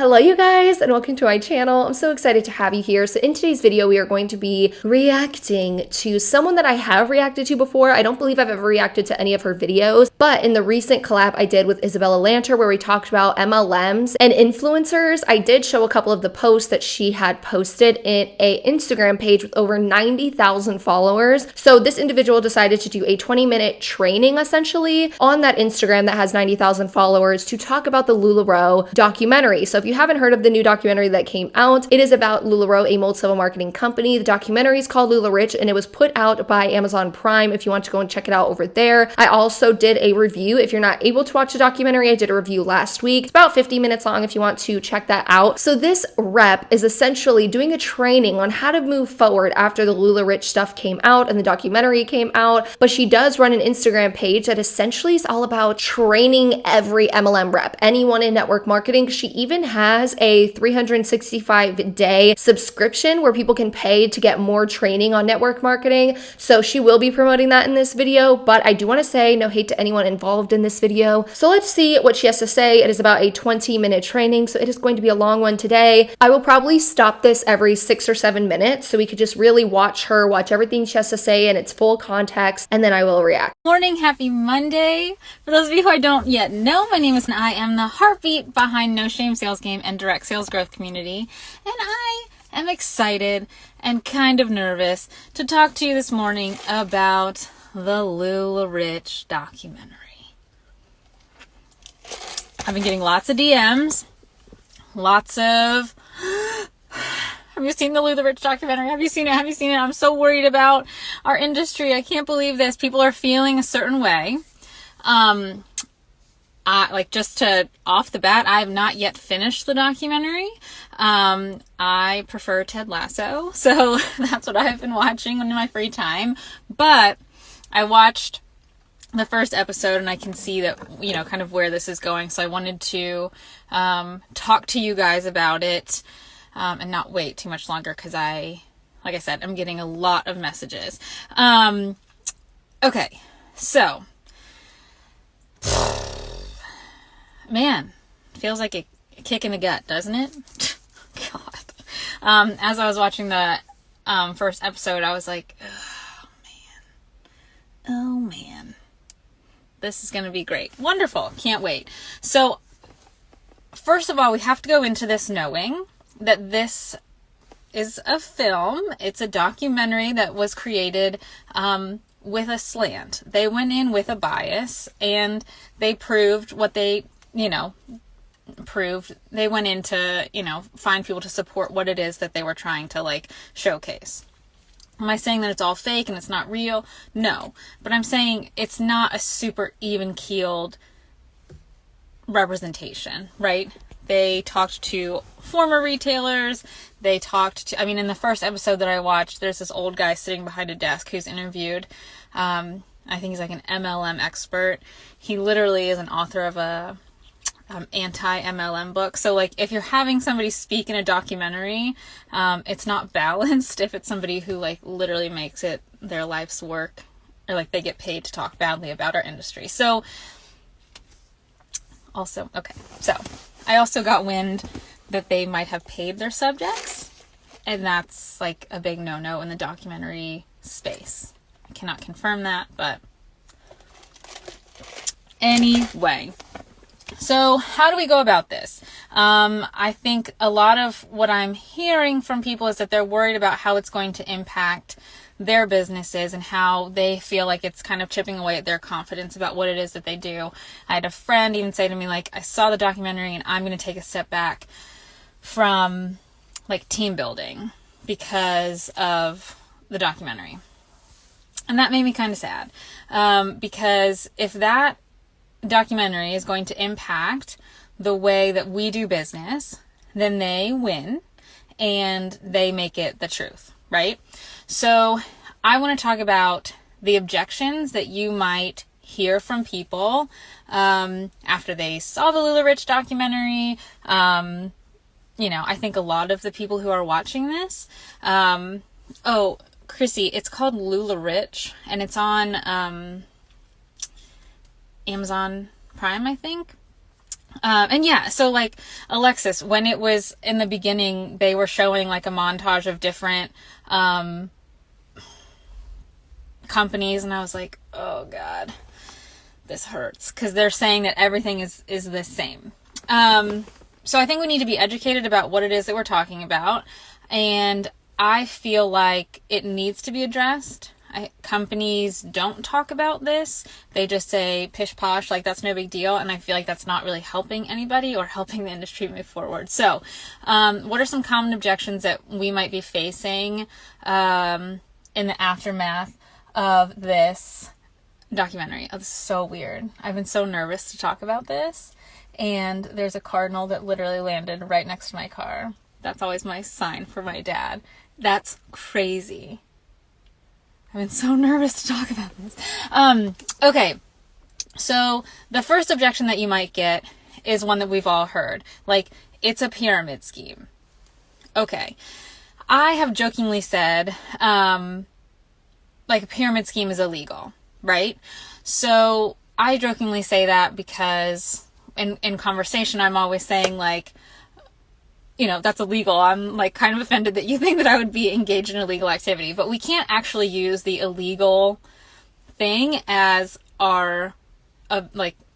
Hello you guys and welcome to my channel. I'm so excited to have you here. So in today's video we are going to be reacting to someone that I have reacted to before. I don't believe I've ever reacted to any of her videos, but in the recent collab I did with Isabella Lanter where we talked about MLMs and influencers, I did show a couple of the posts that she had posted in a Instagram page with over 90,000 followers. So this individual decided to do a 20-minute training essentially on that Instagram that has 90,000 followers to talk about the LulaRich documentary. So if you haven't heard of the new documentary that came out, it is about LulaRich, a multi-level marketing company. The documentary is called LulaRich and it was put out by Amazon Prime if you want to go and check it out over there. I also did a review. If you're not able to watch the documentary, I did a review last week. It's about 50 minutes long if you want to check that out. So this rep is essentially doing a training on how to move forward after the LulaRich stuff came out and the documentary came out, but she does run an Instagram page that essentially is all about training every MLM rep, anyone in network marketing. She even has a 365-day subscription where people can pay to get more training on network marketing. So she will be promoting that in this video, but I do want to say no hate to anyone involved in this video. So let's see what she has to say. It is about a 20-minute training, so it is going to be a long one today. I will probably stop this every 6 or 7 minutes so we could just really watch her, watch everything she has to say in its full context, and then I will react. Morning, happy Monday. For those of you who I don't yet know, my name is and I am the heartbeat behind No Shame Sales Game and Direct Sales Growth Community. And I am excited and kind of nervous to talk to you this morning about the LulaRich documentary. I've been getting lots of DMs, lots of, have you seen the LulaRich documentary? Have you seen it? Have you seen it? I'm so worried about our industry. I can't believe this. People are feeling a certain way. Just to off the bat, I have not yet finished the documentary. I prefer Ted Lasso, so that's what I've been watching in my free time. But I watched the first episode and I can see that, you know, kind of where this is going. So I wanted to talk to you guys about it and not wait too much longer because like I said, I'm getting a lot of messages. Okay, so man, feels like a kick in the gut, doesn't it? God. As I was watching the first episode, I was like, oh man, this is going to be great. Wonderful. Can't wait. So first of all, we have to go into this knowing that this is a film. It's a documentary that was created with a slant. They went in with a bias and they proved what they proved. They went in to, find people to support what it is that they were trying to showcase. Am I saying that it's all fake and it's not real? No, but I'm saying it's not a super even-keeled representation, right? They talked to former retailers. They talked to, in the first episode that I watched, there's this old guy sitting behind a desk who's interviewed. I think he's like an MLM expert. He literally is an author of a anti-MLM book. So if you're having somebody speak in a documentary, it's not balanced if it's somebody who literally makes it their life's work, or they get paid to talk badly about our industry. So also, okay, so I also got wind that they might have paid their subjects, and that's a big no-no in the documentary space. I cannot confirm that, but anyway. So how do we go about this? I think a lot of what I'm hearing from people is that they're worried about how it's going to impact their businesses and how they feel like it's kind of chipping away at their confidence about what it is that they do. I had a friend even say to me, I saw the documentary and I'm going to take a step back from team building because of the documentary. And that made me kind of sad. Because if that documentary is going to impact the way that we do business, then they win and they make it the truth, right? So I want to talk about the objections that you might hear from people after they saw the LulaRich documentary. I think a lot of the people who are watching this, Chrissy, it's called LulaRich and it's on Amazon Prime, I think. And yeah, so like Alexis, when it was in the beginning, they were showing like a montage of different companies, and I was like, oh God, this hurts, because they're saying that everything is the same. So I think we need to be educated about what it is that we're talking about, and I feel like it needs to be addressed. Companies don't talk about this. They just say pish posh, like that's no big deal. And I feel like that's not really helping anybody or helping the industry move forward. So, what are some common objections that we might be facing in the aftermath of this documentary? Oh, this is so weird. I've been so nervous to talk about this. And there's a cardinal that literally landed right next to my car. That's always my sign for my dad. That's crazy. I've been so nervous to talk about this. Okay, so the first objection that you might get is one that we've all heard. Like, it's a pyramid scheme. Okay, I have jokingly said, like, a pyramid scheme is illegal, right? So I jokingly say that because in conversation, I'm always saying, like, you know, that's illegal. I'm like kind of offended that you think that I would be engaged in illegal activity, but we can't actually use the illegal thing as our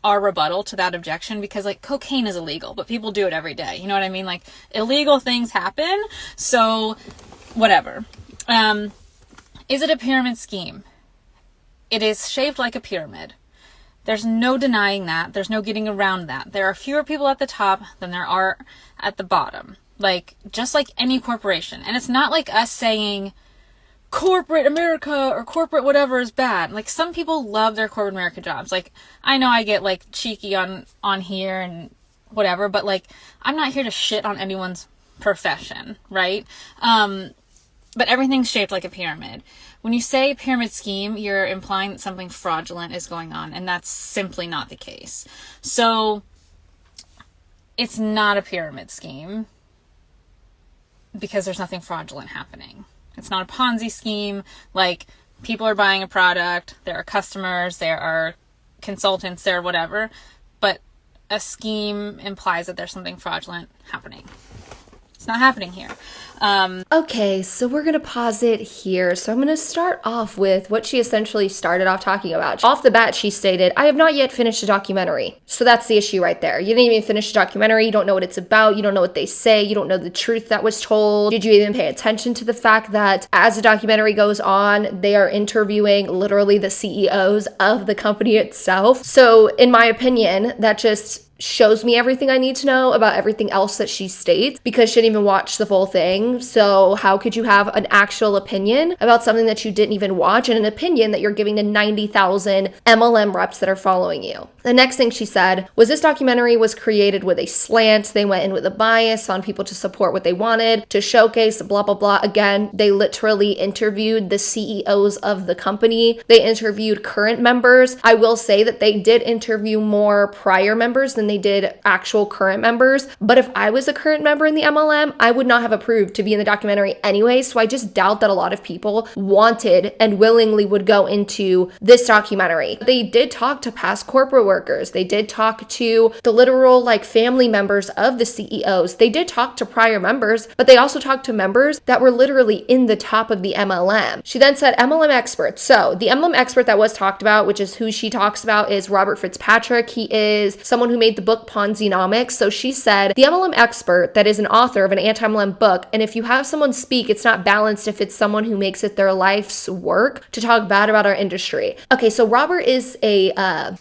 rebuttal to that objection, because like cocaine is illegal, but people do it every day. You know what I mean? Like, illegal things happen. So whatever. Is it a pyramid scheme? It is shaped like a pyramid. There's no denying that. There's no getting around that. There are fewer people at the top than there are at the bottom. Like, just like any corporation. And it's not like us saying corporate America or corporate whatever is bad. Like, some people love their corporate America jobs. Like, I know I get like cheeky on here and whatever, but like, I'm not here to shit on anyone's profession, right? But everything's shaped like a pyramid. When you say pyramid scheme, you're implying that something fraudulent is going on, and that's simply not the case. So it's not a pyramid scheme because there's nothing fraudulent happening. It's not a Ponzi scheme. Like, people are buying a product, there are customers, there are consultants, there are whatever, but a scheme implies that there's something fraudulent happening. It's not happening here. Okay, so we're going to pause it here. So I'm going to start off with what she essentially started off talking about. Off the bat, she stated, I have not yet finished a documentary. So that's the issue right there. You didn't even finish the documentary. You don't know what it's about. You don't know what they say. You don't know the truth that was told. Did you even pay attention to the fact that as the documentary goes on, they are interviewing literally the CEOs of the company itself? So in my opinion, that just shows me everything I need to know about everything else that she states, because she didn't even watch the full thing. So how could you have an actual opinion about something that you didn't even watch, and an opinion that you're giving to 90,000 MLM reps that are following you? The next thing she said was, this documentary was created with a slant. They went in with a bias, found people to support what they wanted, to showcase blah, blah, blah. Again, they literally interviewed the CEOs of the company. They interviewed current members. I will say that they did interview more prior members than they did actual current members. But if I was a current member in the MLM, I would not have approved to be in the documentary anyway. So I just doubt that a lot of people wanted and willingly would go into this documentary. They did talk to past corporate workers. They did talk to the literal like family members of the CEOs. They did talk to prior members, but they also talked to members that were literally in the top of the MLM. She then said MLM experts. So the MLM expert that was talked about, which is who she talks about, is Robert Fitzpatrick. He is someone who made the book Ponzi-nomics. So she said, the MLM expert that is an author of an anti-MLM book, and if you have someone speak, it's not balanced if it's someone who makes it their life's work to talk bad about our industry. Okay, so Robert is a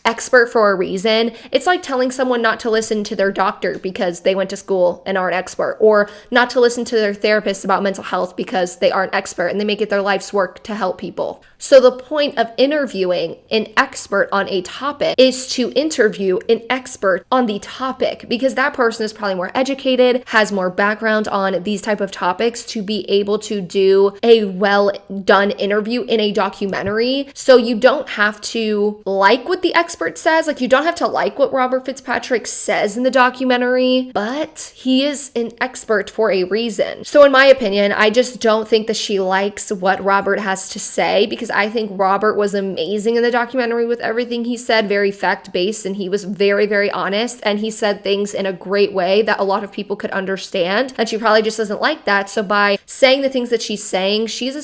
expert for a reason. It's like telling someone not to listen to their doctor because they went to school and aren't expert, or not to listen to their therapist about mental health because they aren't expert and they make it their life's work to help people. So the point of interviewing an expert on a topic is to interview an expert on the topic, because that person is probably more educated, has more background on these type of topics to be able to do a well done interview in a documentary. So you don't have to like what the expert says. Like, you don't have to like what Robert Fitzpatrick says in the documentary, but he is an expert for a reason. So in my opinion, I just don't think that she likes what Robert has to say, because because I think Robert was amazing in the documentary with everything he said, very fact-based, and he was very, very honest, and he said things in a great way that a lot of people could understand, and she probably just doesn't like that. So by saying the things that she's saying, she's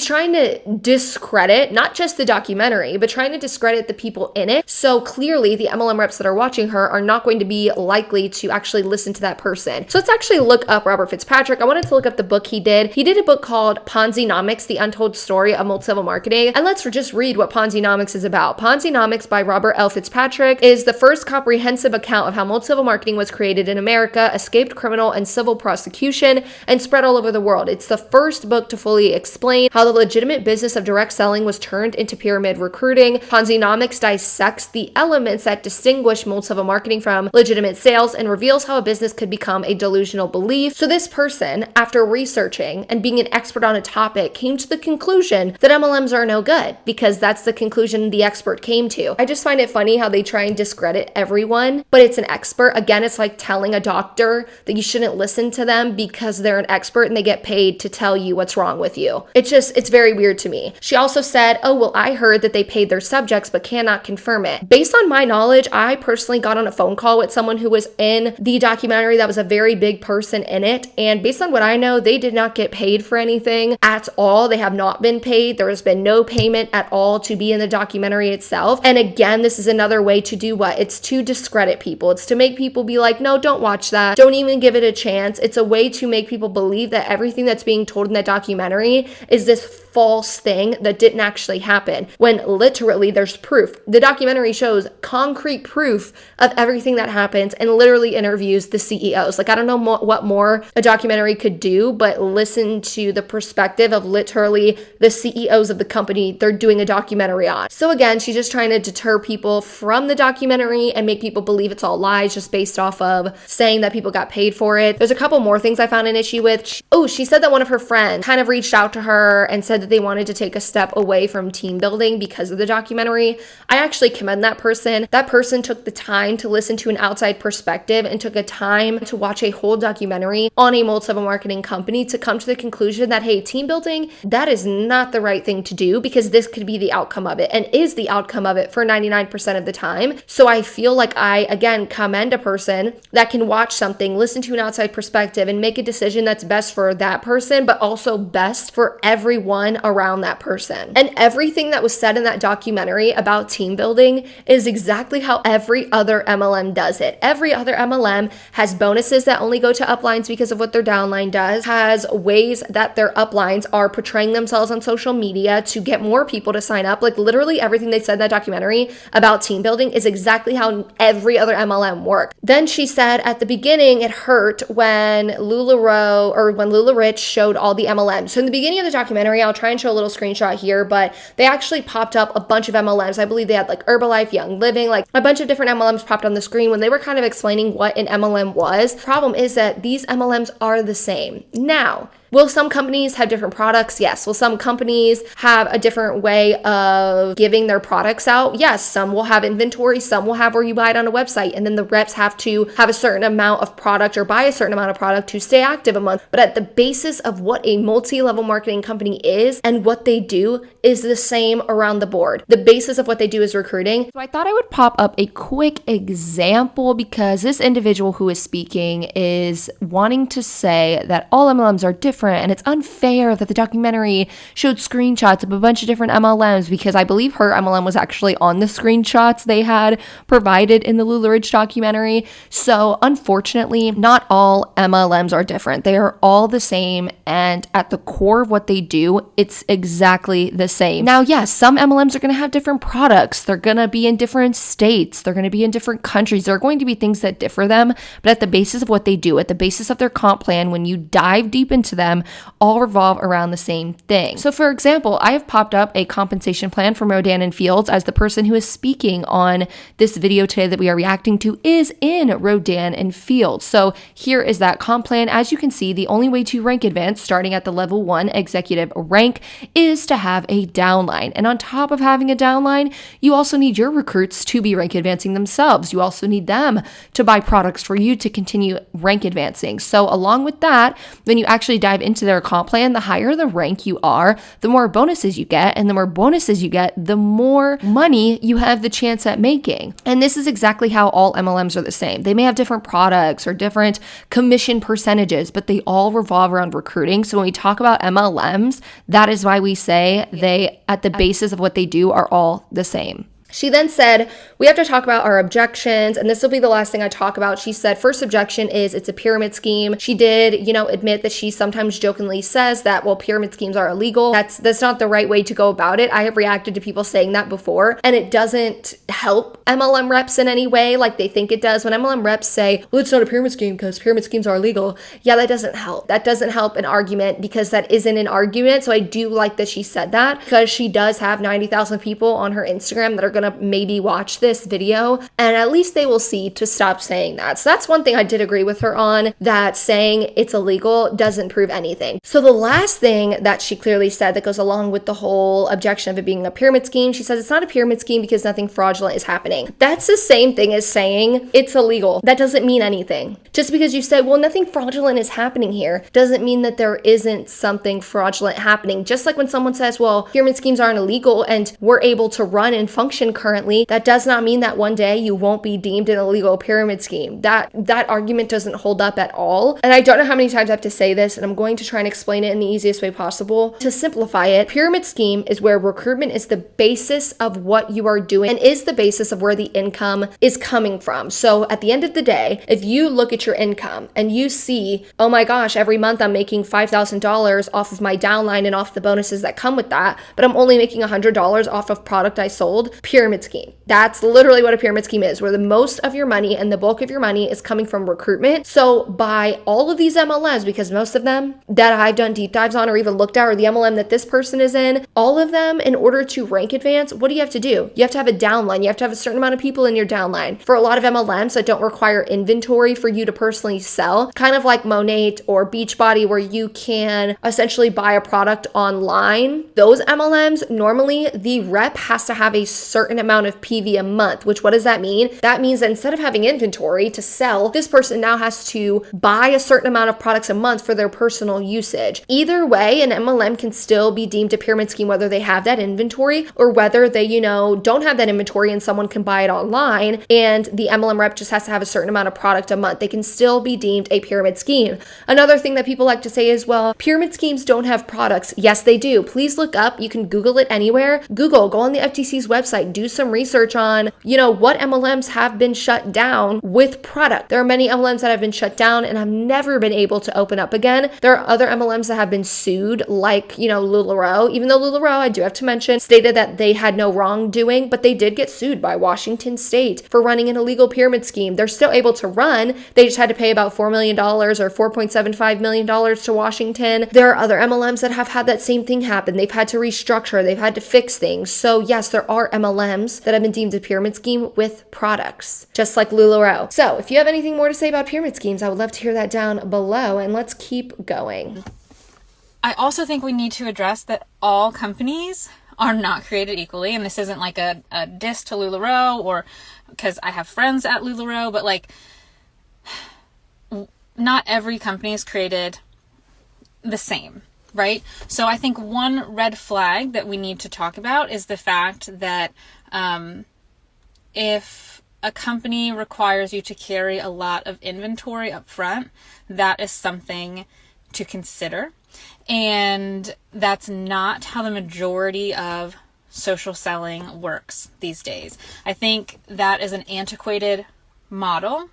trying to discredit not just the documentary, but trying to discredit the people in it. So clearly the MLM reps that are watching her are not going to be likely to actually listen to that person. So let's actually look up Robert Fitzpatrick. I wanted to look up the book he did. He did a book called Ponzi-nomics, The Untold Story of Multi-Level Marketing. And let's just read what Ponzi-nomics is about. Ponzi-nomics by Robert L. Fitzpatrick is the first comprehensive account of how multi-level marketing was created in America, escaped criminal and civil prosecution, and spread all over the world. It's the first book to fully explain how the legitimate business of direct selling was turned into pyramid recruiting. Ponzi-nomics dissects the elements that distinguish multi-level marketing from legitimate sales and reveals how a business could become a delusional belief. So this person, after researching and being an expert on a topic, came to the conclusion that MLMs are no good, because that's the conclusion the expert came to. I just find it funny how they try and discredit everyone, but it's an expert. Again, it's like telling a doctor that you shouldn't listen to them because they're an expert and they get paid to tell you what's wrong with you. It's very weird to me. She also said, oh, well, I heard that they paid their subjects but cannot confirm it. Based on my knowledge, I personally got on a phone call with someone who was in the documentary that was a very big person in it. And based on what I know, they did not get paid for anything at all. They have not been paid. There has been no payment at all to be in the documentary itself. And again, this is another way to do what? It's to discredit people. It's to make people be like, no, don't watch that. Don't even give it a chance. It's a way to make people believe that everything that's being told in that documentary is this false thing that didn't actually happen, when literally there's proof. The documentary shows concrete proof of everything that happens and literally interviews the CEOs. Like, I don't know what more a documentary could do, but listen to the perspective of literally the CEOs of the company they're doing a documentary on. So again, she's just trying to deter people from the documentary and make people believe it's all lies just based off of saying that people got paid for it. There's a couple more things I found an issue with. She said that one of her friends kind of reached out to her and said that they wanted to take a step away from team building because of the documentary. I actually commend that person. That person took the time to listen to an outside perspective and took a time to watch a whole documentary on a multi-level marketing company to come to the conclusion that, hey, team building, that is not the right thing to do, because this could be the outcome of it and is the outcome of it for 99% of the time. So I feel like I, again, commend a person that can watch something, listen to an outside perspective, and make a decision that's best for that person, but also best for everyone around that person. And everything that was said in that documentary about team building is exactly how every other MLM does it. Every other MLM has bonuses that only go to uplines because of what their downline does, has ways that their uplines are portraying themselves on social media to get more people to sign up. Like, literally everything they said in that documentary about team building is exactly how every other MLM works. Then she said at the beginning it hurt when LulaRich showed all the MLMs. So in the beginning of the documentary, I'll try and show a little screenshot here, but they actually popped up a bunch of MLMs. I believe they had like Herbalife, Young Living, like a bunch of different MLMs popped on the screen when they were kind of explaining what an MLM was. Problem is that these MLMs are the same. Now, will some companies have different products? Yes. Will some companies have a different way of giving their products out? Yes. Some will have inventory, some will have where you buy it on a website, and then the reps have to have a certain amount of product or buy a certain amount of product to stay active a month. But at the basis of what a multi-level marketing company is and what they do is the same around the board. The basis of what they do is recruiting. So I thought I would pop up a quick example, because this individual who is speaking is wanting to say that all MLMs are different and it's unfair that the documentary showed screenshots of a bunch of different MLMs, because I believe her MLM was actually on the screenshots they had provided in the LulaRich documentary. So unfortunately, not all MLMs are different. They are all the same, and at the core of what they do, it's exactly the same. Now, yes, some MLMs are going to have different products. They're going to be in different states. They're going to be in different countries. There are going to be things that differ them, but at the basis of what they do, at the basis of their comp plan, when you dive deep into them, all revolve around the same thing. So for example, I have popped up a compensation plan from Rodan and Fields, as the person who is speaking on this video today that we are reacting to is in Rodan and Fields. So here is that comp plan. As you can see, the only way to rank advance starting at the level 1 executive rank is to have a downline. And on top of having a downline, you also need your recruits to be rank advancing themselves. You also need them to buy products for you to continue rank advancing. So along with that, when you actually dive dive into their comp plan, the higher the rank you are, the more bonuses you get. And the more bonuses you get, the more money you have the chance at making. And this is exactly how all MLMs are the same. They may have different products or different commission percentages, but they all revolve around recruiting. So when we talk about MLMs, that is why we say they, at the basis of what they do, are all the same. She then said, we have to talk about our objections, and this will be the last thing I talk about. She said, first objection is it's a pyramid scheme. She did, admit that she sometimes jokingly says that, well, pyramid schemes are illegal. That's not the right way to go about it. I have reacted to people saying that before, and it doesn't help MLM reps in any way like they think it does. When MLM reps say, well, it's not a pyramid scheme because pyramid schemes are illegal. Yeah, that doesn't help. That doesn't help an argument because that isn't an argument. So I do like that she said that because she does have 90,000 people on her Instagram that are going to maybe watch this video, and at least they will see to stop saying that. So that's one thing I did agree with her on, that saying it's illegal doesn't prove anything. So the last thing that she clearly said that goes along with the whole objection of it being a pyramid scheme, she says it's not a pyramid scheme because nothing fraudulent is happening. That's the same thing as saying it's illegal. That doesn't mean anything. Just because you say, well, nothing fraudulent is happening here, doesn't mean that there isn't something fraudulent happening. Just like when someone says, well, pyramid schemes aren't illegal and we're able to run and function currently, that does not mean that one day you won't be deemed an illegal pyramid scheme. That argument doesn't hold up at all. And I don't know how many times I have to say this, and I'm going to try and explain it in the easiest way possible. To simplify it, pyramid scheme is where recruitment is the basis of what you are doing and is the basis of where the income is coming from. So at the end of the day, if you look at your income and you see, oh my gosh, every month I'm making $5,000 off of my downline and off the bonuses that come with that, but I'm only making $100 off of product I sold, pyramid scheme. That's literally what a pyramid scheme is, where the most of your money and the bulk of your money is coming from recruitment. So by all of these MLMs, because most of them that I've done deep dives on or even looked at, or the MLM that this person is in, all of them, in order to rank advance, what do you have to do? You have to have a downline. You have to have a certain amount of people in your downline. For a lot of MLMs that don't require inventory for you to personally sell, kind of like Monate or Beachbody, where you can essentially buy a product online, those MLMs, normally the rep has to have a certain amount of PV a month, which what does that mean? That means that instead of having inventory to sell, this person now has to buy a certain amount of products a month for their personal usage. Either way, an MLM can still be deemed a pyramid scheme, whether they have that inventory or whether they, don't have that inventory and someone can buy it online and the MLM rep just has to have a certain amount of product a month. They can still be deemed a pyramid scheme. Another thing that people like to say is, well, pyramid schemes don't have products. Yes, they do. Please look up. You can Google it anywhere. Go on the FTC's website, do some research on, what MLMs have been shut down with product. There are many MLMs that have been shut down and have never been able to open up again. There are other MLMs that have been sued, like, LulaRoe, even though LulaRoe, I do have to mention, stated that they had no wrongdoing, but they did get sued by Washington State for running an illegal pyramid scheme. They're still able to run. They just had to pay about $4 million or $4.75 million to Washington. There are other MLMs that have had that same thing happen. They've had to restructure. They've had to fix things. So yes, there are MLMs that have been deemed a pyramid scheme with products, just like LulaRoe. So if you have anything more to say about pyramid schemes, I would love to hear that down below, and let's keep going. I also think we need to address that all companies are not created equally, and this isn't like a diss to LulaRoe, or because I have friends at LulaRoe, but like, not every company is created the same, right? So I think one red flag that we need to talk about is the fact that if a company requires you to carry a lot of inventory up front, that is something to consider. And that's not how the majority of social selling works these days. I think that is an antiquated model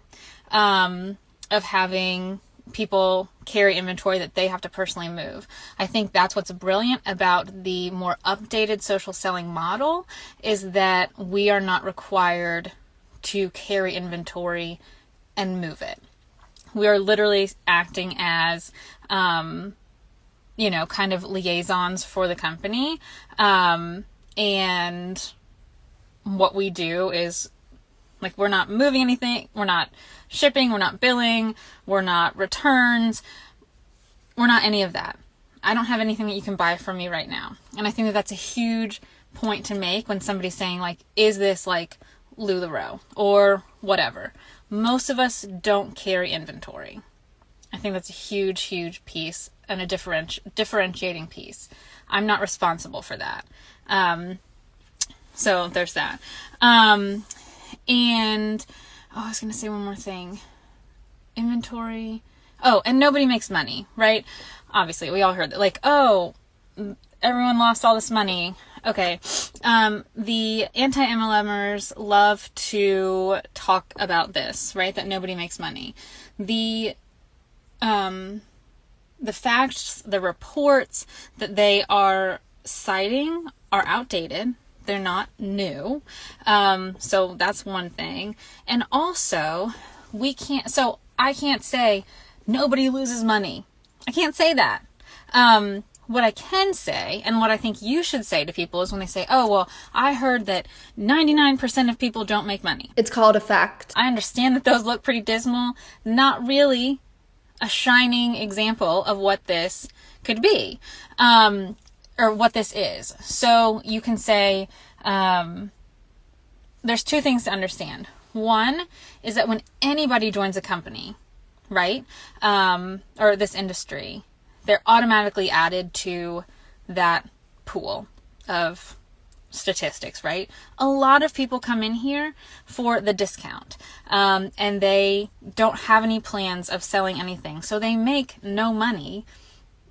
of having people carry inventory that they have to personally move. I think that's what's brilliant about the more updated social selling model, is that we are not required to carry inventory and move it. We are literally acting as kind of liaisons for the company. And what we do is, like, we're not moving anything, we're not shipping, we're not billing, we're not returns, we're not any of that. I don't have anything that you can buy from me right now. And I think that that's a huge point to make when somebody's saying, like, is this like LulaRoe or whatever? Most of us don't carry inventory. I think that's a huge, huge piece and a differentiating piece. I'm not responsible for that. So there's that. And I was going to say one more thing. Inventory. Oh, and nobody makes money, right? Obviously, we all heard that. Like, oh, everyone lost all this money. Okay. The anti-MLMers love to talk about this, right? That nobody makes money. The facts, the reports that they are citing are outdated. They're not new. So that's one thing. And also, I can't say nobody loses money. I can't say that. What I can say, and what I think you should say to people, is when they say, oh, well, I heard that 99% of people don't make money. It's called a fact. I understand that those look pretty dismal. Not really a shining example of what this could be, or what this is. So you can say, there's two things to understand. One is that when anybody joins a company, right, or this industry, they're automatically added to that pool of statistics, right? A lot of people come in here for the discount, and they don't have any plans of selling anything. So they make no money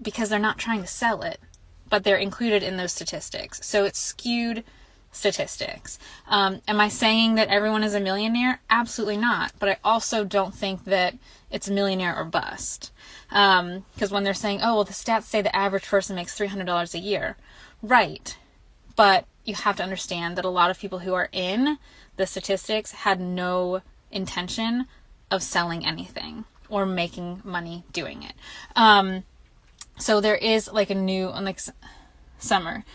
because they're not trying to sell it, but they're included in those statistics. So it's skewed statistics. Am I saying that everyone is a millionaire? Absolutely not. But I also don't think that it's millionaire or bust. Because when they're saying, oh, well, the stats say the average person makes $300 a year. Right. But you have to understand that a lot of people who are in the statistics had no intention of selling anything or making money doing it. So there is like a new, like summer,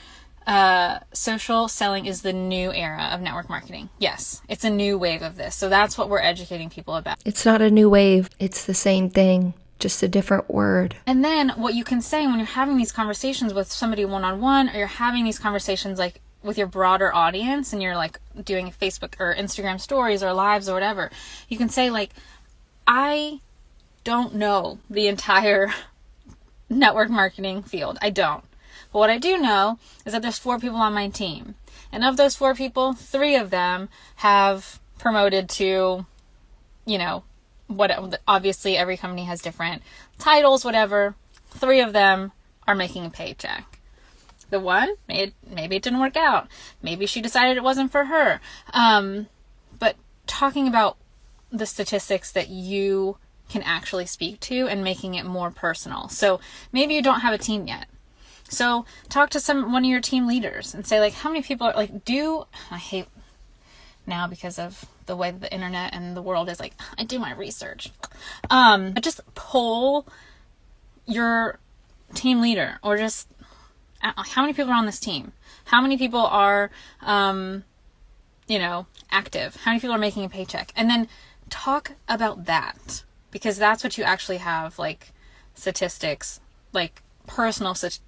social selling is the new era of network marketing. Yes, it's a new wave of this. So that's what we're educating people about. It's not a new wave. It's the same thing, just a different word. And then what you can say when you're having these conversations with somebody one-on-one, or you're having these conversations like with your broader audience, and you're like doing Facebook or Instagram stories or lives or whatever, you can say like, I don't know the entire network marketing field. I don't. But what I do know is that there's 4 people on my team. And of those 4 people, 3 of them have promoted to, you know, what, obviously every company has different titles, whatever. 3 of them are making a paycheck. The one, maybe it didn't work out. Maybe she decided it wasn't for her. But talking about the statistics that you can actually speak to and making it more personal. So maybe you don't have a team yet. So talk to one of your team leaders and say like, how many people are like, I hate now because of the way that the internet and the world is, like, I do my research. But just poll your team leader, or just how many people are on this team? How many people are, active? How many people are making a paycheck? And then talk about that, because that's what you actually have, like, statistics, like personal statistics.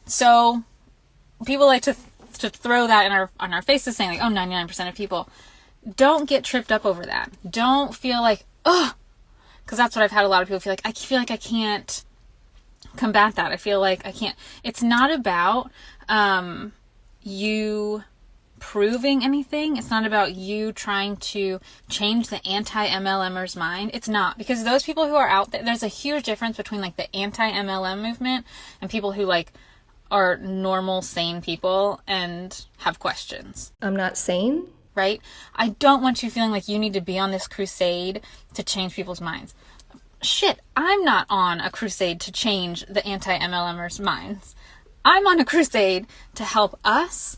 So people like to throw that on our faces, saying like, oh, 99% of people. Don't get tripped up over that. Don't feel like, oh, because that's what I've had a lot of people feel like. I feel like I can't combat that. I feel like I can't. It's not about you proving anything. It's not about you trying to change the anti-MLMers mind. It's not, because those people who are out there, there's a huge difference between like the anti-MLM movement and people who like are normal, sane people and have questions. I'm not sane. Right? I don't want you feeling like you need to be on this crusade to change people's minds. Shit, I'm not on a crusade to change the anti-MLMers minds. I'm on a crusade to help us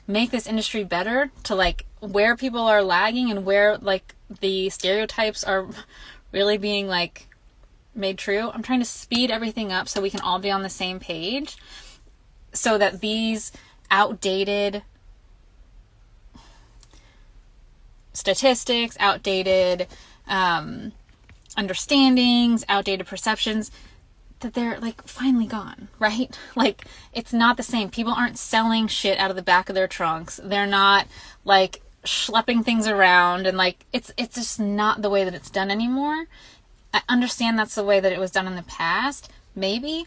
make this industry better, to like where people are lagging and where like the stereotypes are really being like made true. I'm trying to speed everything up so we can all be on the same page, so that these outdated statistics, outdated understandings, outdated perceptions, that they're like finally gone, right? Like, it's not the same. People aren't selling shit out of the back of their trunks. They're not like schlepping things around, and like it's just not the way that it's done anymore. I understand that's the way that it was done in the past, maybe,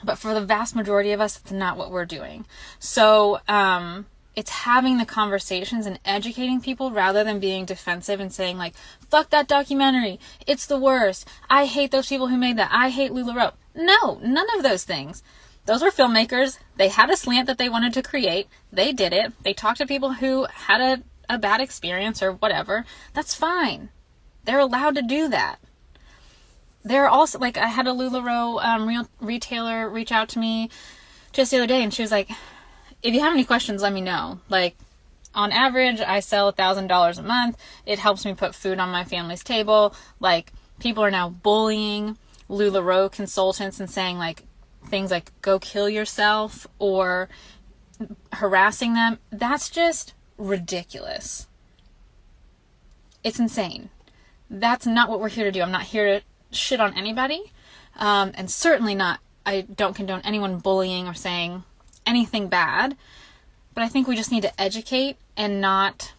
but for the vast majority of us, it's not what we're doing. So it's having the conversations and educating people rather than being defensive and saying like, fuck that documentary, it's the worst, I hate those people who made that, I hate LulaRope. No, none of those things. Those were filmmakers. They had a slant that they wanted to create. They did it. They talked to people who had a bad experience or whatever. That's fine. They're allowed to do that. There are also, like, I had a LulaRoe retailer reach out to me just the other day, and she was like, if you have any questions, let me know. Like, on average, I sell $1,000 a month. It helps me put food on my family's table. Like, people are now bullying LulaRoe consultants and saying, like, things like, go kill yourself, or harassing them. That's just ridiculous. It's insane. That's not what we're here to do. I'm not here to shit on anybody, and certainly not, I don't condone anyone bullying or saying anything bad, but I think we just need to educate and not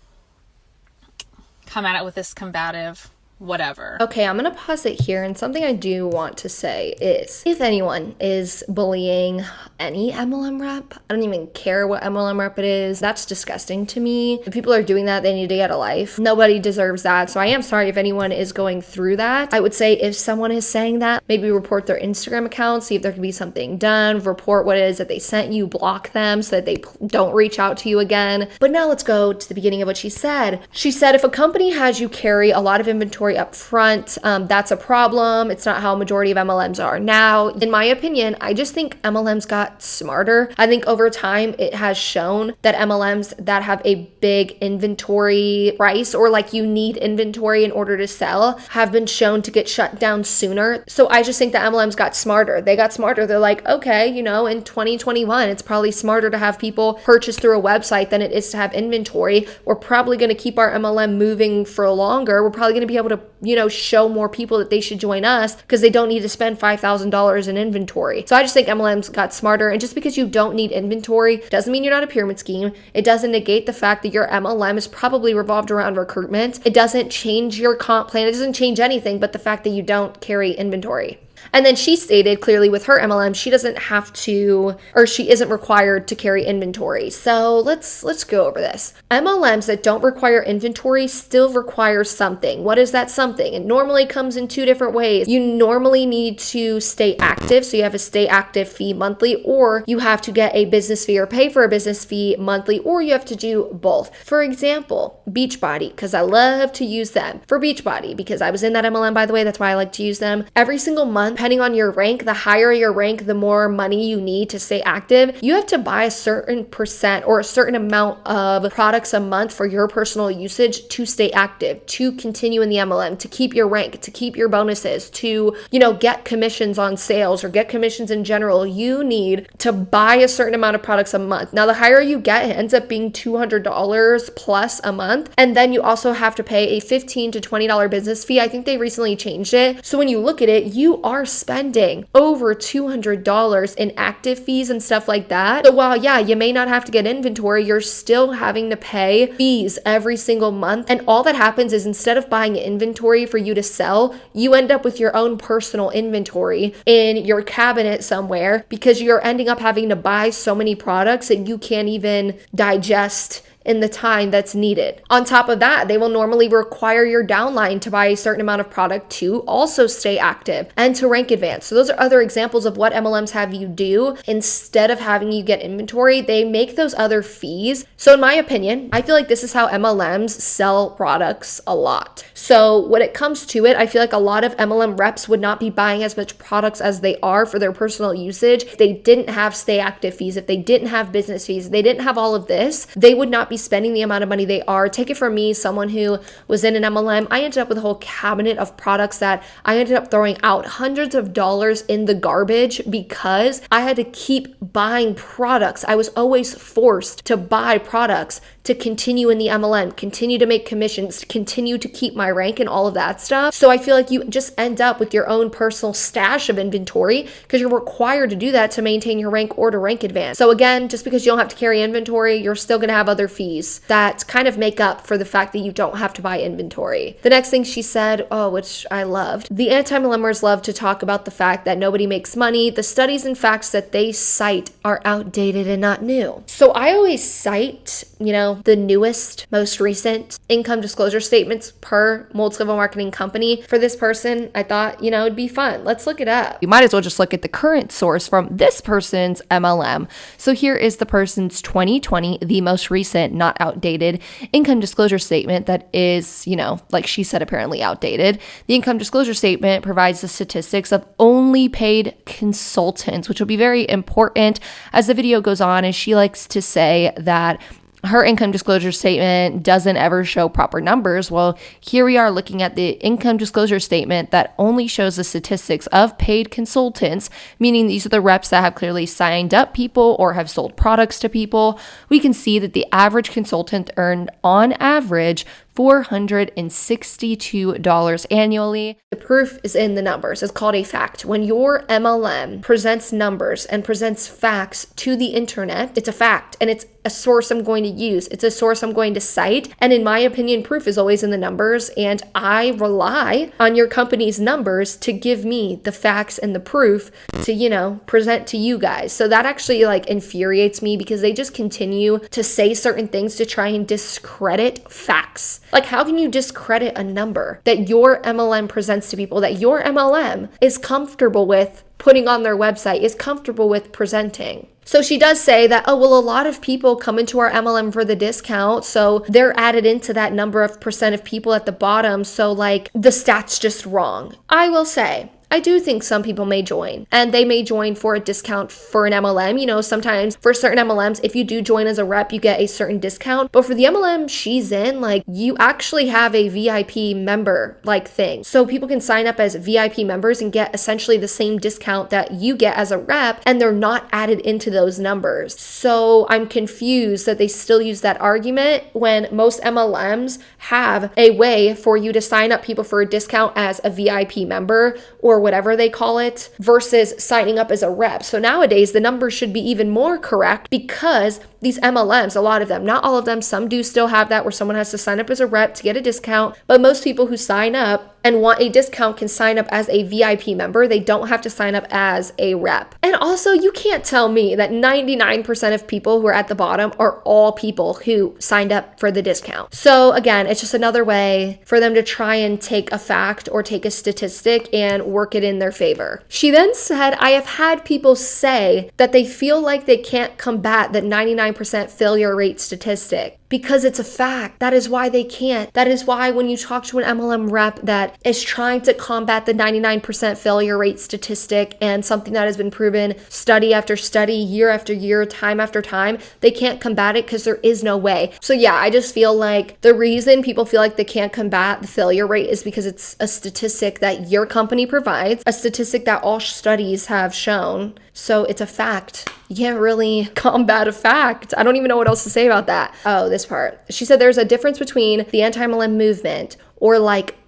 come at it with this combative whatever. Okay, I'm gonna pause it here, and something I do want to say is, if anyone is bullying any MLM rep, I don't even care what MLM rep it is, that's disgusting to me. If people are doing that, they need to get a life. Nobody deserves that, so I am sorry if anyone is going through that. I would say if someone is saying that, maybe report their Instagram account, see if there can be something done, report what it is that they sent you, block them so that they don't reach out to you again. But now let's go to the beginning of what she said. She said, if a company has you carry a lot of inventory up front, that's a problem. It's not how a majority of MLMs are. Now, in my opinion, I just think MLMs got smarter. I think over time it has shown that MLMs that have a big inventory price, or like you need inventory in order to sell, have been shown to get shut down sooner. So I just think that MLMs got smarter. They got smarter. They're like, okay, you know, in 2021, it's probably smarter to have people purchase through a website than it is to have inventory. We're probably going to keep our MLM moving for longer. We're probably going to be able to, you know, show more people that they should join us because they don't need to spend $5,000 in inventory. So I just think MLMs got smarter, and just because you don't need inventory doesn't mean you're not a pyramid scheme. It doesn't negate the fact that your MLM is probably revolved around recruitment. It doesn't change your comp plan. It doesn't change anything but the fact that you don't carry inventory. And then she stated clearly with her MLM, she doesn't have to, or she isn't required to carry inventory. So let's go over this. MLMs that don't require inventory still require something. What is that something? It normally comes in two different ways. You normally need to stay active, so you have a stay active fee monthly, or you have to get a business fee or pay for a business fee monthly, or you have to do both. For example, Beachbody, because I love to use them. For Beachbody, because I was in that MLM, by the way, that's why I like to use them. Every single month, depending on your rank, the higher your rank, the more money you need to stay active. You have to buy a certain percent or a certain amount of products a month for your personal usage to stay active, to continue in the MLM, to keep your rank, to keep your bonuses, to, you know, get commissions on sales or get commissions in general. You need to buy a certain amount of products a month. Now, the higher you get, it ends up being $200 plus a month. And then you also have to pay a $15 to $20 business fee. I think they recently changed it. So when you look at it, you are spending over $200 in active fees and stuff like that. So while, yeah, you may not have to get inventory, you're still having to pay fees every single month. And all that happens is instead of buying inventory for you to sell, you end up with your own personal inventory in your cabinet somewhere because you're ending up having to buy so many products that you can't even digest in the time that's needed. On top of that, they will normally require your downline to buy a certain amount of product to also stay active and to rank advance. So those are other examples of what MLMs have you do. Instead of having you get inventory, they make those other fees. So in my opinion, I feel like this is how MLMs sell products a lot. So when it comes to it, I feel like a lot of MLM reps would not be buying as much products as they are for their personal usage. If they didn't have stay active fees, if they didn't have business fees, if they didn't have all of this, they would not be spending the amount of money they are. Take it from me, someone who was in an MLM, I ended up with a whole cabinet of products that I ended up throwing out hundreds of dollars in the garbage because I had to keep buying products. I was always forced to buy products to continue in the MLM, continue to make commissions, continue to keep my rank and all of that stuff. So I feel like you just end up with your own personal stash of inventory because you're required to do that to maintain your rank or to rank advance. So again, just because you don't have to carry inventory, you're still going to have other fees that kind of make up for the fact that you don't have to buy inventory. The next thing she said, which I loved, the anti-MLMers love to talk about the fact that nobody makes money. The studies and facts that they cite are outdated and not new. So I always cite, the newest, most recent income disclosure statements per multi-level marketing company. For this person, I thought, it'd be fun. Let's look it up. You might as well just look at the current source from this person's MLM. So here is the person's 2020, the most recent, not outdated income disclosure statement that is, like she said, apparently outdated. The income disclosure statement provides the statistics of only paid consultants, which will be very important as the video goes on, and she likes to say that her income disclosure statement doesn't ever show proper numbers. Well, here we are looking at the income disclosure statement that only shows the statistics of paid consultants, meaning these are the reps that have clearly signed up people or have sold products to people. We can see that the average consultant earned on average $462 annually. The proof is in the numbers. It's called a fact. When your MLM presents numbers and presents facts to the internet, it's a fact and it's a source I'm going to use. It's a source I'm going to cite. And in my opinion, proof is always in the numbers. And I rely on your company's numbers to give me the facts and the proof to, present to you guys. So that actually infuriates me because they just continue to say certain things to try and discredit facts. How can you discredit a number that your MLM presents to people, that your MLM is comfortable with putting on their website, is comfortable with presenting? So she does say that, a lot of people come into our MLM for the discount, so they're added into that number of percent of people at the bottom, so the stat's just wrong. I will say, I do think some people may join, and they may join for a discount for an MLM. Sometimes for certain MLMs, if you do join as a rep, you get a certain discount. But for the MLM she's in, you actually have a VIP member thing. So people can sign up as VIP members and get essentially the same discount that you get as a rep, and they're not added into those numbers. So I'm confused that they still use that argument when most MLMs have a way for you to sign up people for a discount as a VIP member or whatever they call it versus signing up as a rep. So nowadays the numbers should be even more correct because these MLMs, a lot of them, not all of them, some do still have that where someone has to sign up as a rep to get a discount, but most people who sign up and want a discount can sign up as a VIP member. They don't have to sign up as a rep. And also, you can't tell me that 99% of people who are at the bottom are all people who signed up for the discount. So again, it's just another way for them to try and take a fact or take a statistic and work it in their favor. She then said, I have had people say that they feel like they can't combat that 99% failure rate statistic because it's a fact. That is why they can't. That is why when you talk to an MLM rep that is trying to combat the 99% failure rate statistic and something that has been proven study after study, year after year, time after time, they can't combat it because there is no way. So yeah, I just feel like the reason people feel like they can't combat the failure rate is because it's a statistic that your company provides, a statistic that all studies have shown. So it's a fact. You can't really combat a fact. I don't even know what else to say about that. Oh, this part. She said there's a difference between the anti-MLM movement or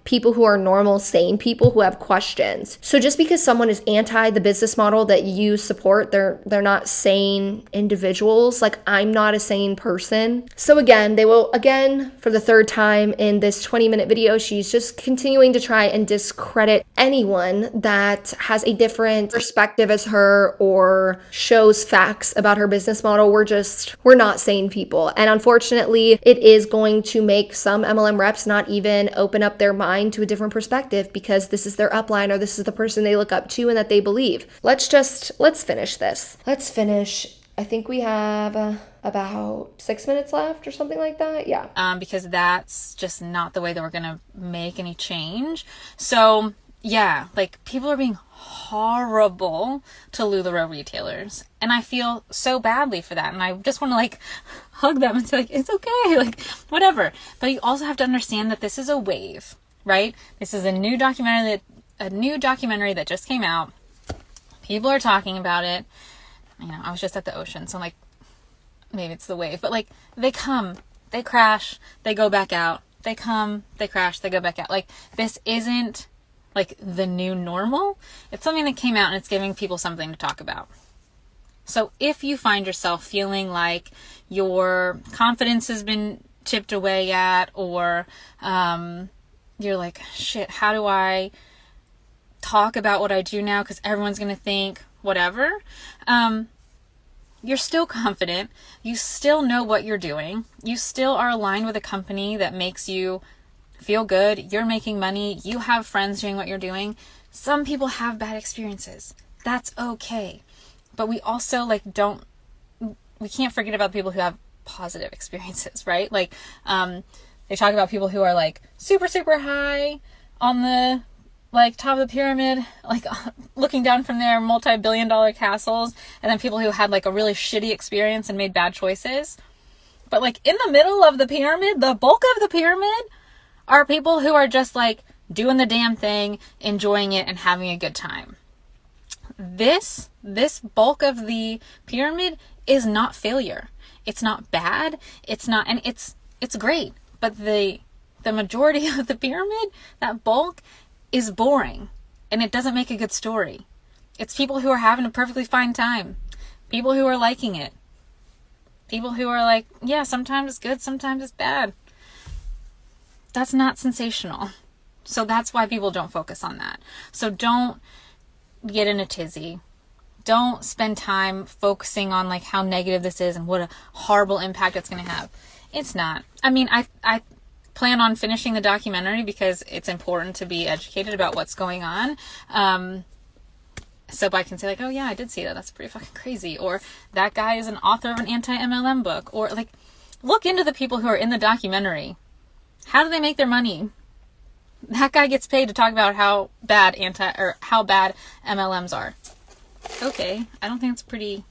people who are normal, sane people who have questions. So just because someone is anti the business model that you support, they're not sane individuals. I'm not a sane person. So again, for the third time in this 20-minute video, she's just continuing to try and discredit anyone that has a different perspective as her or shows facts about her business model. We're not sane people. And unfortunately, it is going to make some MLM reps not even open up their mind to a different perspective because this is their upline or this is the person they look up to and that they believe. Let's finish this. Let's finish. I think we have about 6 minutes left or something like that. Yeah. Because that's just not the way that we're going to make any change. So yeah, people are being horrible to LulaRoe retailers. And I feel so badly for that. And I just want to hug them and say it's okay, whatever. But you also have to understand that this is a wave, right? This is a new documentary that just came out. People are talking about it. I was just at the ocean, so maybe it's the wave, but they come They crash, they go back out. They come, they crash, they go back out. Like, this isn't like the new normal. It's something that came out and it's giving people something to talk about. So if you find yourself feeling like your confidence has been chipped away at, or you're like, shit, how do I talk about what I do now? Because everyone's going to think whatever. You're still confident. You still know what you're doing. You still are aligned with a company that makes you feel good. You're making money. You have friends doing what you're doing. Some people have bad experiences. That's okay. But we also we can't forget about the people who have positive experiences, right? Like, they talk about people who are like super, super high on the top of the pyramid, like looking down from their multi-billion-dollar castles, and then people who had like a really shitty experience and made bad choices. But like in the middle of the pyramid, the bulk of the pyramid are people who are just like doing the damn thing, enjoying it, and having a good time. This bulk of the pyramid is not failure. It's not bad. It's not, and it's great. But the majority of the pyramid, that bulk, is boring, and it doesn't make a good story. It's people who are having a perfectly fine time. People who are liking it. People who are like, yeah, sometimes it's good, sometimes it's bad. That's not sensational. So that's why people don't focus on that. So don't get in a tizzy. Don't spend time focusing on like how negative this is and what a horrible impact it's going to have. It's not. I mean, I plan on finishing the documentary because it's important to be educated about what's going on. So I can say like, oh yeah, I did see that. That's pretty fucking crazy. Or that guy is an author of an anti-MLM book. Or like, look into the people who are in the documentary. How do they make their money? That guy gets paid to talk about how bad MLMs are. Okay, I don't think it's pretty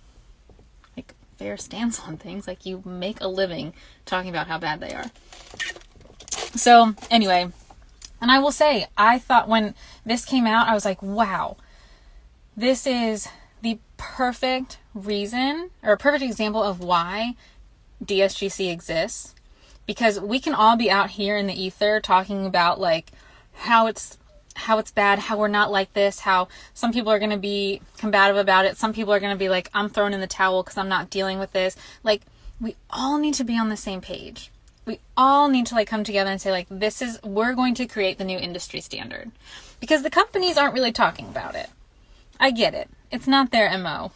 like fair stance on things. Like, you make a living talking about how bad they are. So anyway, and I will say, I thought when this came out, I was like, wow, this is the perfect reason, or a perfect example of why DSGC exists. Because we can all be out here in the ether talking about like how it's bad, how we're not like this, how some people are going to be combative about it. Some people are going to be like, I'm throwing in the towel because I'm not dealing with this. Like, we all need to be on the same page. We all need to like come together and say like, we're going to create the new industry standard. Because the companies aren't really talking about it. I get it. It's not their MO.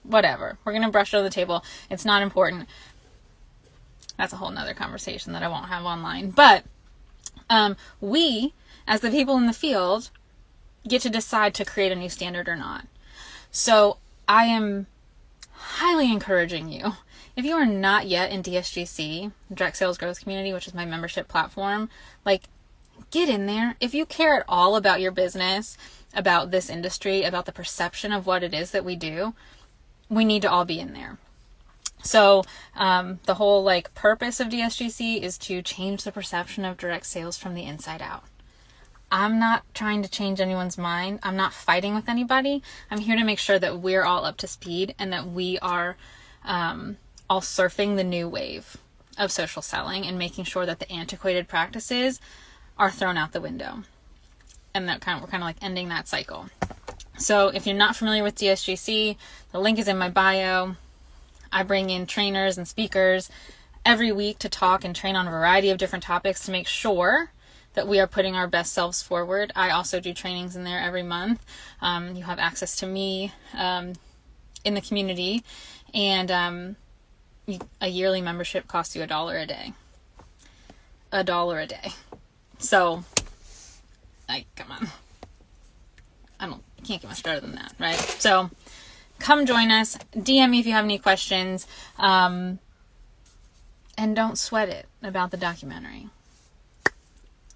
Whatever. We're going to brush it on the table. It's not important. That's a whole nother conversation that I won't have online. But we, as the people in the field, get to decide to create a new standard or not. So I am highly encouraging you, if you are not yet in DSGC, Direct Sales Growth Community, which is my membership platform, like, get in there. If you care at all about your business, about this industry, about the perception of what it is that we do, we need to all be in there. So the whole like purpose of DSGC is to change the perception of direct sales from the inside out. I'm not trying to change anyone's mind. I'm not fighting with anybody. I'm here to make sure that we're all up to speed and that we are all surfing the new wave of social selling and making sure that the antiquated practices are thrown out the window. And that we're kind of like ending that cycle. So if you're not familiar with DSGC, the link is in my bio. I bring in trainers and speakers every week to talk and train on a variety of different topics to make sure that we are putting our best selves forward. I also do trainings in there every month. You have access to me in the community, and a yearly membership costs you $1 a day. $1 a day. So, like, come on. You can't get much better than that, right? So, come join us. DM me if you have any questions. And don't sweat it about the documentary.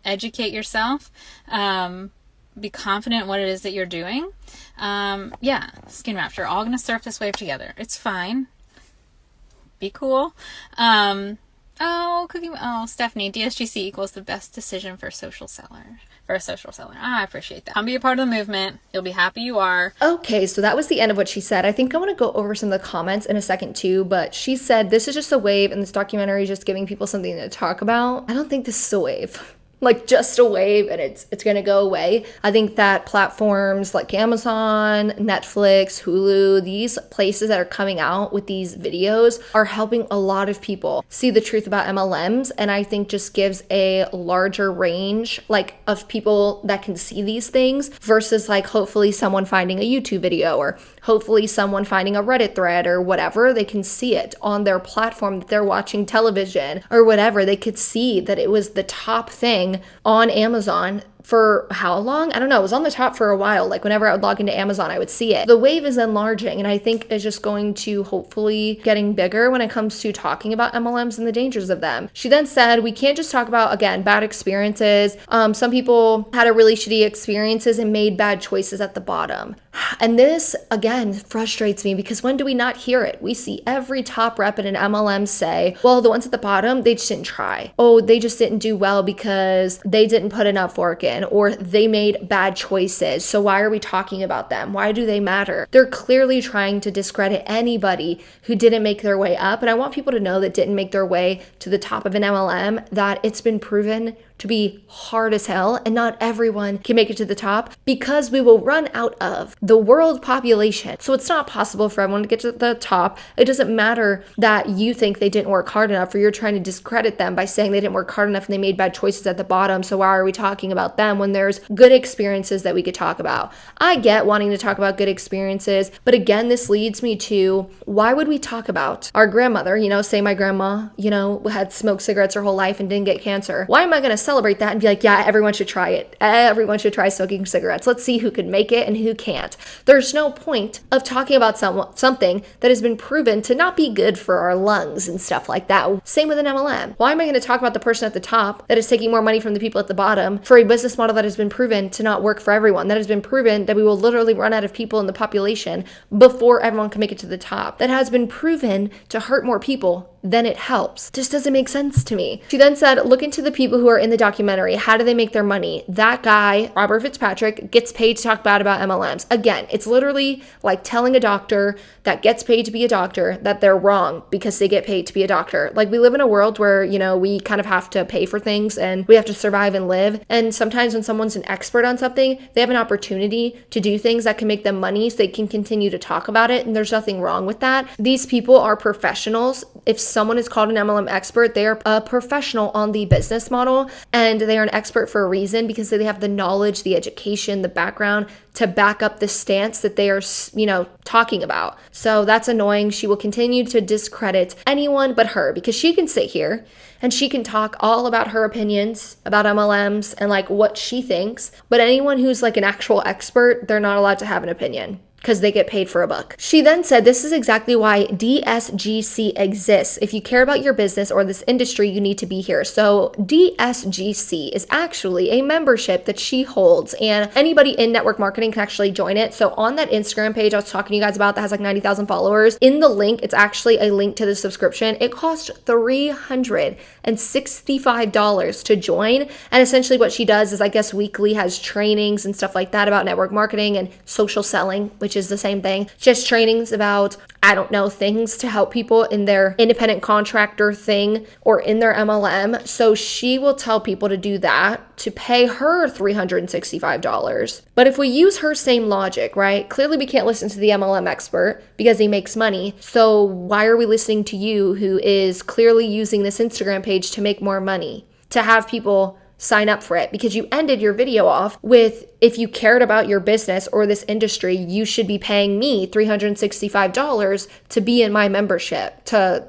Educate yourself. Be confident in what it is that you're doing. Skin wraps. We're all going to surf this wave together. It's fine. Be cool. Oh, Stephanie, DSGC equals the best decision for a social seller. I appreciate that. Come be a part of the movement. You'll be happy you are. Okay, so that was the end of what she said. I think I want to go over some of the comments in a second too, but she said this is just a wave and this documentary is just giving people something to talk about. I don't think this is a wave. Like just a wave and it's gonna go away. I think that platforms like Amazon, Netflix, Hulu, these places that are coming out with these videos are helping a lot of people see the truth about MLMs, and I think just gives a larger range like of people that can see these things versus like hopefully someone finding a YouTube video or hopefully someone finding a Reddit thread or whatever. They can see it on their platform that they're watching television or whatever. They could see that it was the top thing on Amazon for how long? I don't know. It was on the top for a while. Like whenever I would log into Amazon, I would see it. The wave is enlarging and I think is just going to hopefully getting bigger when it comes to talking about MLMs and the dangers of them. She then said, we can't just talk about, again, bad experiences. Some people had a really shitty experiences and made bad choices at the bottom. And this, again, frustrates me because when do we not hear it? We see every top rep in an MLM say, well, the ones at the bottom, they just didn't try. Oh, they just didn't do well because they didn't put enough work in or they made bad choices. So why are we talking about them? Why do they matter? They're clearly trying to discredit anybody who didn't make their way up. And I want people to know that didn't make their way to the top of an MLM, that it's been proven to be hard as hell and not everyone can make it to the top because we will run out of the world population. So it's not possible for everyone to get to the top. It doesn't matter that you think they didn't work hard enough or you're trying to discredit them by saying they didn't work hard enough and they made bad choices at the bottom. So why are we talking about them when there's good experiences that we could talk about? I get wanting to talk about good experiences, but again, this leads me to why would we talk about our grandmother, say my grandma, had smoked cigarettes her whole life and didn't get cancer. Why am I going to celebrate that and be like, yeah, everyone should try it. Everyone should try smoking cigarettes. Let's see who can make it and who can't. There's no point of talking about something that has been proven to not be good for our lungs and stuff like that. Same with an MLM. Why am I going to talk about the person at the top that is taking more money from the people at the bottom for a business model that has been proven to not work for everyone? That has been proven that we will literally run out of people in the population before everyone can make it to the top. That has been proven to hurt more people than it helps. Just doesn't make sense to me. She then said, look into the people who are in the documentary. How do they make their money? That guy, Robert Fitzpatrick, gets paid to talk bad about MLMs. Again, it's literally like telling a doctor that gets paid to be a doctor that they're wrong because they get paid to be a doctor. Like we live in a world where, we kind of have to pay for things and we have to survive and live. And sometimes when someone's an expert on something, they have an opportunity to do things that can make them money so they can continue to talk about it. And there's nothing wrong with that. These people are professionals. If someone is called an MLM expert, they are a professional on the business model and they are an expert for a reason because they have the knowledge, the education, the background to back up the stance that they are, talking about. So that's annoying. She will continue to discredit anyone but her because she can sit here and she can talk all about her opinions about MLMs and like what she thinks. But anyone who's like an actual expert, they're not allowed to have an opinion because they get paid for a buck. She then said, this is exactly why DSGC exists. If you care about your business or this industry, you need to be here. So DSGC is actually a membership that she holds and anybody in network marketing can actually join it. So on that Instagram page I was talking to you guys about that has like 90,000 followers, in the link, it's actually a link to the subscription. It costs $365 to join. And essentially what she does is I guess weekly has trainings and stuff like that about network marketing and social selling, which is the same thing. Just trainings about, things to help people in their independent contractor thing or in their MLM. So she will tell people to do that to pay her $365. But if we use her same logic, right? Clearly we can't listen to the MLM expert because he makes money. So why are we listening to you who is clearly using this Instagram page to make more money, to have people sign up for it? Because you ended your video off with, if you cared about your business or this industry, you should be paying me $365 to be in my membership, to,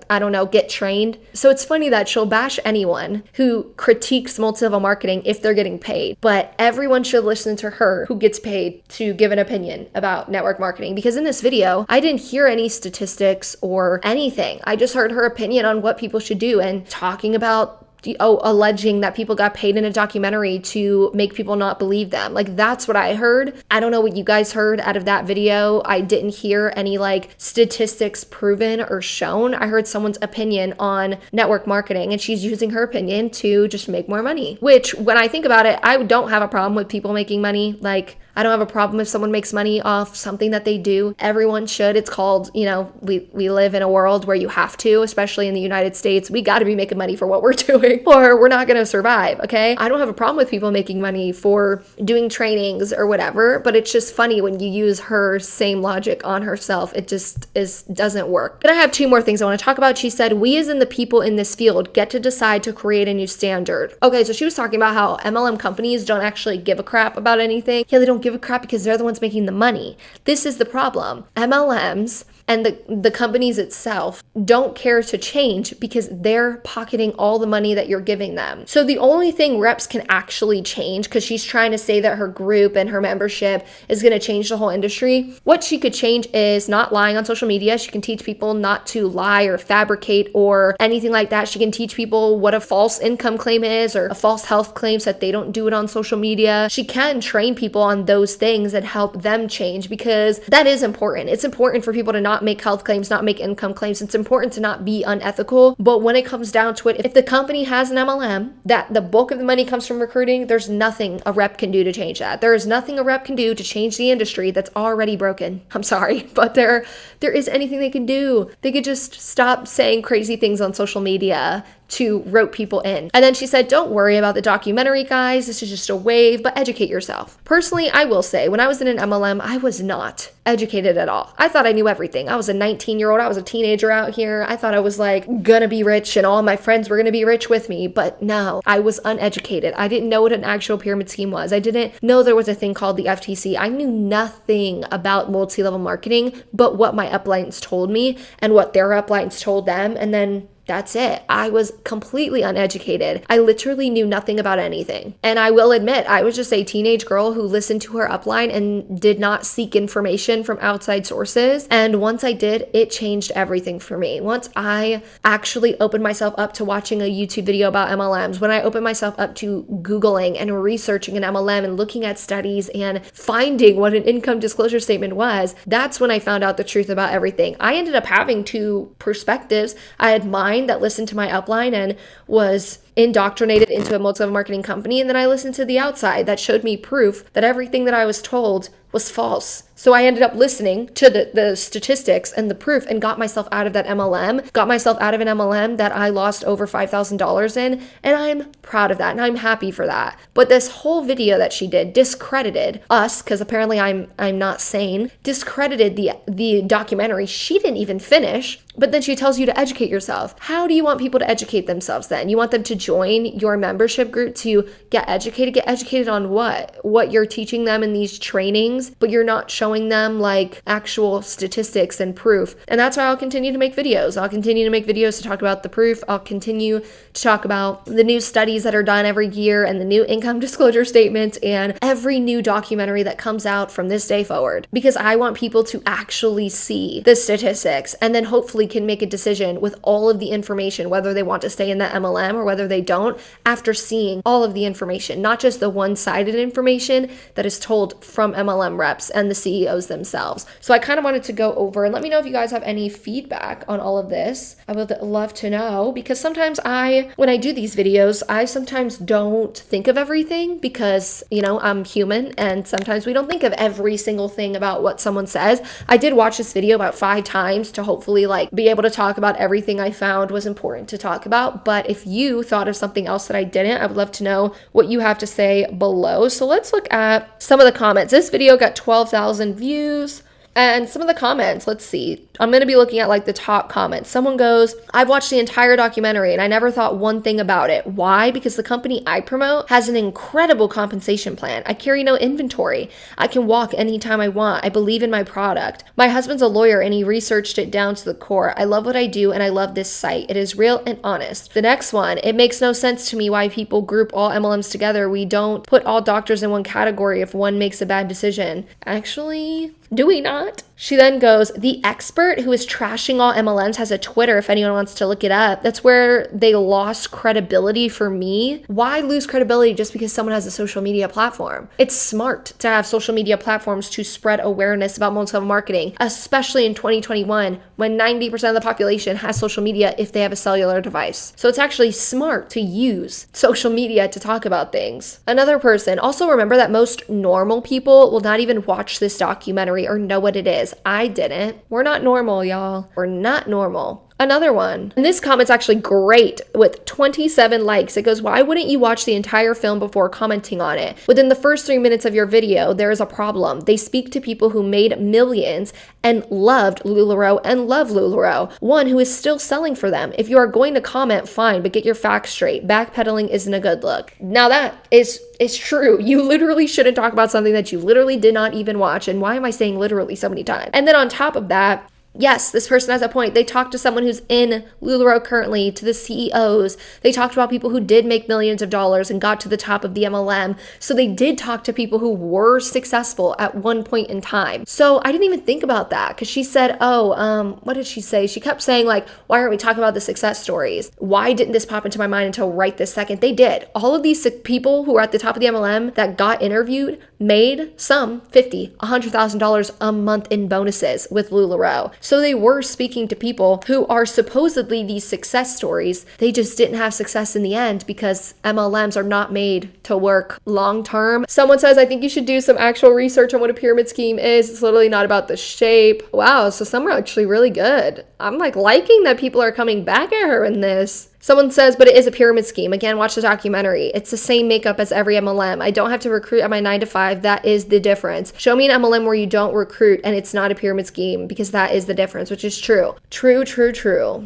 get trained. So it's funny that she'll bash anyone who critiques multi-level marketing if they're getting paid, but everyone should listen to her who gets paid to give an opinion about network marketing. Because in this video, I didn't hear any statistics or anything. I just heard her opinion on what people should do and talking about alleging that people got paid in a documentary to make people not believe them. Like, that's what I heard. I don't know what you guys heard out of that video. I didn't hear any like statistics proven or shown. I heard someone's opinion on network marketing, and she's using her opinion to just make more money, which when I think about it, I don't have a problem with people making money. Like, I don't have a problem if someone makes money off something that they do. Everyone should. It's called, we live in a world where you have to, especially in the United States. We got to be making money for what we're doing or we're not going to survive, okay? I don't have a problem with people making money for doing trainings or whatever, but it's just funny when you use her same logic on herself. It just doesn't work. Then I have two more things I want to talk about. She said, we as in the people in this field get to decide to create a new standard. Okay, so she was talking about how MLM companies don't actually give a crap about anything. Yeah, they don't give a crap because they're the ones making the money. This is the problem. MLMs and the companies itself don't care to change because they're pocketing all the money that you're giving them. So the only thing reps can actually change, because she's trying to say that her group and her membership is going to change the whole industry. What she could change is not lying on social media. She can teach people not to lie or fabricate or anything like that. She can teach people what a false income claim is or a false health claim so that they don't do it on social media. She can train people on those things and help them change, because that is important. It's important for people to not make health claims, not make income claims. It's important to not be unethical. But when it comes down to it, if the company has an MLM that the bulk of the money comes from recruiting, there's nothing a rep can do to change that. There is nothing a rep can do to change the industry that's already broken. I'm sorry, but there is anything they can do. They could just stop saying crazy things on social media to rope people in. And then she said, don't worry about the documentary, guys. This is just a wave, but educate yourself. Personally, I will say, when I was in an MLM, I was not educated at all. I thought I knew everything. I was a 19-year-old. I was a teenager out here. I thought I was like gonna be rich and all my friends were gonna be rich with me. But no, I was uneducated. I didn't know what an actual pyramid scheme was. I didn't know there was a thing called the FTC. I knew nothing about multi-level marketing but what my uplines told me and what their uplines told them. And then that's it. I was completely uneducated. I literally knew nothing about anything. And I will admit, I was just a teenage girl who listened to her upline and did not seek information from outside sources. And once I did, it changed everything for me. Once I actually opened myself up to watching a YouTube video about MLMs, when I opened myself up to Googling and researching an MLM and looking at studies and finding what an income disclosure statement was, that's when I found out the truth about everything. I ended up having two perspectives. I had mine that listened to my upline and was indoctrinated into a multi-level marketing company, and then I listened to the outside that showed me proof that everything that I was told was false. So I ended up listening to the statistics and the proof and got myself out of that MLM, got myself out of an MLM that I lost over $5,000 in, and I'm proud of that and I'm happy for that. But this whole video that she did discredited us, because apparently I'm not sane, discredited the documentary she didn't even finish. But then she tells you to educate yourself. How do you want people to educate themselves then? You want them to join your membership group to get educated? Get educated on what? What you're teaching them in these trainings, but you're not showing them like actual statistics and proof. And that's why I'll continue to make videos. I'll continue to make videos to talk about the proof. I'll continue to talk about the new studies that are done every year and the new income disclosure statements and every new documentary that comes out from this day forward. Because I want people to actually see the statistics and then hopefully can make a decision with all of the information, whether they want to stay in that MLM or whether they don't, after seeing all of the information, not just the one-sided information that is told from MLM reps and the CEOs themselves. So I kind of wanted to go over and let me know if you guys have any feedback on all of this. I would love to know, because sometimes when I do these videos, I sometimes don't think of everything because, I'm human and sometimes we don't think of every single thing about what someone says. I did watch this video about 5 times to hopefully be able to talk about everything I found was important to talk about. But if you thought of something else that I didn't, I would love to know what you have to say below. So let's look at some of the comments. This video got 12,000 views. And some of the comments, let's see. I'm going to be looking at the top comments. Someone goes, I've watched the entire documentary and I never thought one thing about it. Why? Because the company I promote has an incredible compensation plan. I carry no inventory. I can walk anytime I want. I believe in my product. My husband's a lawyer and he researched it down to the core. I love what I do and I love this site. It is real and honest. The next one, it makes no sense to me why people group all MLMs together. We don't put all doctors in one category if one makes a bad decision. Actually, do we not? She then goes, the expert who is trashing all MLMs has a Twitter if anyone wants to look it up. That's where they lost credibility for me. Why lose credibility just because someone has a social media platform? It's smart to have social media platforms to spread awareness about multi-level marketing, especially in 2021 when 90% of the population has social media if they have a cellular device. So it's actually smart to use social media to talk about things. Another person, also remember that most normal people will not even watch this documentary or know what it is. I didn't. We're not normal, y'all. We're not normal. Another one. And this comment's actually great with 27 likes. It goes, why wouldn't you watch the entire film before commenting on it? Within the first 3 minutes of your video, there is a problem. They speak to people who made millions and loved LuLaRoe and love LuLaRoe, one who is still selling for them. If you are going to comment, fine, but get your facts straight. Backpedaling isn't a good look. Now that is true. You literally shouldn't talk about something that you literally did not even watch. And why am I saying literally so many times? And then on top of that, yes, this person has a point. They talked to someone who's in LuLaRoe currently, to the CEOs. They talked about people who did make millions of dollars and got to the top of the MLM. So they did talk to people who were successful at one point in time. So I didn't even think about that because she said, what did she say? She kept saying like, why aren't we talking about the success stories? Why didn't this pop into my mind until right this second? They did. All of these people who are at the top of the MLM that got interviewed made some $50,000, $100,000 a month in bonuses with LuLaRoe. So they were speaking to people who are supposedly these success stories. They just didn't have success in the end because MLMs are not made to work long term. Someone says, I think you should do some actual research on what a pyramid scheme is. It's literally not about the shape. Wow, so some are actually really good. I'm like liking that people are coming back at her in this. Someone says, but it is a pyramid scheme. Again, watch the documentary. It's the same makeup as every MLM. I don't have to recruit at my 9 to 5. That is the difference. Show me an MLM where you don't recruit and it's not a pyramid scheme, because that is the difference, which is true. True.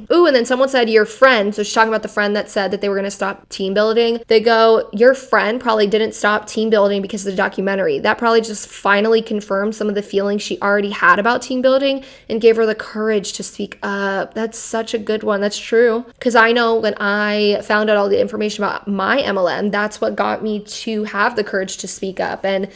Ooh, and then someone said your friend, so she's talking about the friend that said that they were going to stop team building. They go, your friend probably didn't stop team building because of the documentary. That probably just finally confirmed some of the feelings she already had about team building and gave her the courage to speak up. That's such a good one. That's true. Because I know when I found out all the information about my MLM, that's what got me to have the courage to speak up and,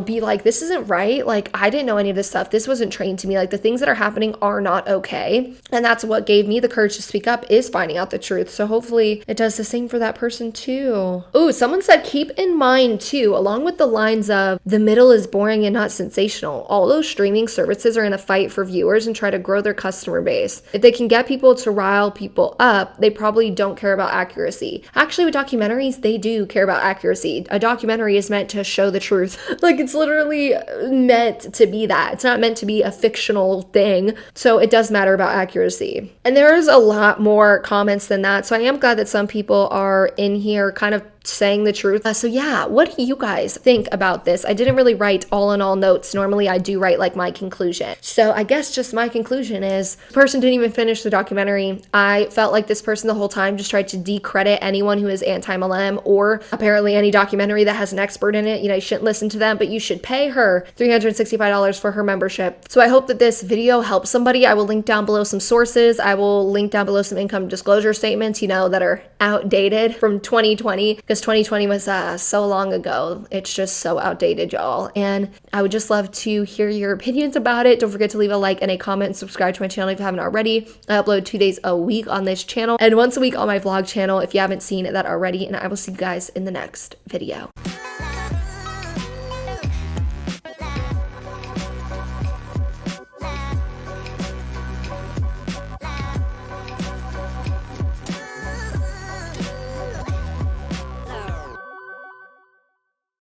be like, this isn't right. Like, I didn't know any of this stuff. This wasn't trained to me. Like, the things that are happening are not okay. And that's what gave me the courage to speak up, is finding out the truth. So hopefully it does the same for that person too. Ooh, someone said, keep in mind too, along with the lines of the middle is boring and not sensational. All those streaming services are in a fight for viewers and try to grow their customer base. If they can get people to rile people up, they probably don't care about accuracy. Actually, with documentaries, they do care about accuracy. A documentary is meant to show the truth. Like, it's literally meant to be that. It's not meant to be a fictional thing. So it does matter about accuracy. And there's a lot more comments than that. So I am glad that some people are in here kind of saying the truth. So yeah, what do you guys think about this? I didn't really write all in all notes. Normally I do write like my conclusion. So I guess just my conclusion is the person didn't even finish the documentary. I felt like this person the whole time just tried to decredit anyone who is anti-MLM, or apparently any documentary that has an expert in it. You shouldn't listen to them, but you should pay her $365 for her membership. So I hope that this video helps somebody. I will link down below some sources. I will link down below some income disclosure statements, that are outdated from 2020, because 2020 was so long ago. It's just so outdated, y'all. And I would just love to hear your opinions about it. Don't forget to leave a like and a comment and subscribe to my channel if you haven't already. I upload 2 days a week on this channel and once a week on my vlog channel if you haven't seen that already. And I will see you guys in the next video.